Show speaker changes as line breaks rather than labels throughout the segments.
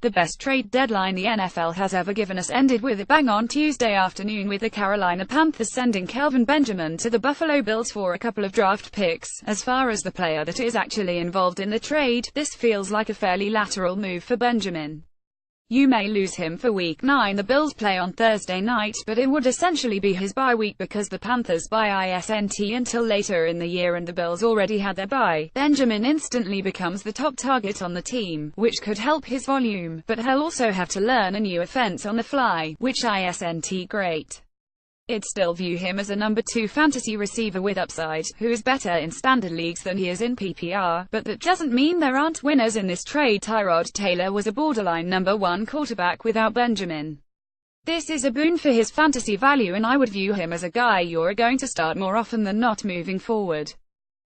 The best trade deadline the NFL has ever given us ended with a bang on Tuesday afternoon, with the Carolina Panthers sending Kelvin Benjamin to the Buffalo Bills for a couple of draft picks. As far as the player that is actually involved in the trade, this feels like a fairly lateral move for Benjamin. You may lose him for Week 9. The Bills play on Thursday night, but it would essentially be his bye week because the Panthers bye isn't until later in the year and the Bills already had their bye. Benjamin instantly becomes the top target on the team, which could help his volume, but he'll also have to learn a new offense on the fly, which isn't great. I'd still view him as a number 2 fantasy receiver with upside, who is better in standard leagues than he is in PPR, but that doesn't mean there aren't winners in this trade. Tyrod Taylor was a borderline number 1 quarterback without Benjamin. This is a boon for his fantasy value, and I would view him as a guy you're going to start more often than not moving forward.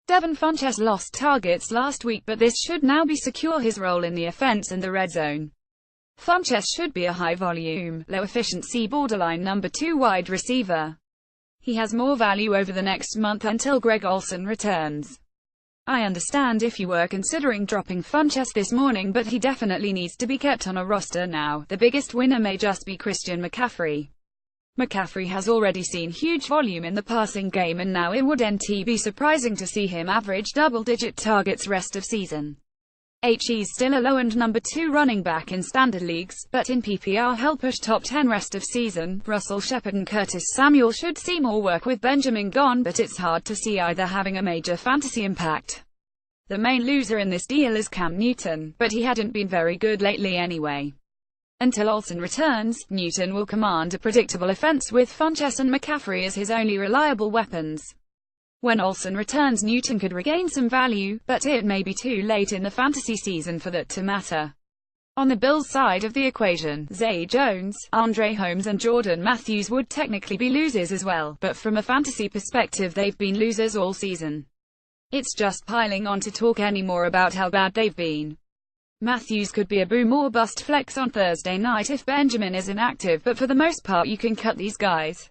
Devin Funchess lost targets last week, but this should now be secure his role in the offense and the red zone. Funchess should be a high-volume, low-efficiency borderline number 2 wide receiver. He has more value over the next month until Greg Olsen returns. I understand if you were considering dropping Funchess this morning, but he definitely needs to be kept on a roster now. The biggest winner may just be Christian McCaffrey. McCaffrey has already seen huge volume in the passing game, and now it wouldn't be surprising to see him average double-digit targets rest of season. He's still a low-end number 2 running back in standard leagues, but in PPR he'll push top 10 rest of season. Russell Shepard and Curtis Samuel should see more work with Benjamin gone, but it's hard to see either having a major fantasy impact. The main loser in this deal is Cam Newton, but he hadn't been very good lately anyway. Until Olsen returns, Newton will command a predictable offense with Funchess and McCaffrey as his only reliable weapons. When Olsen returns, Newton could regain some value, but it may be too late in the fantasy season for that to matter. On the Bills' side of the equation, Zay Jones, Andre Holmes and Jordan Matthews would technically be losers as well, but from a fantasy perspective they've been losers all season. It's just piling on to talk anymore about how bad they've been. Matthews could be a boom or bust flex on Thursday night if Benjamin is inactive, but for the most part you can cut these guys.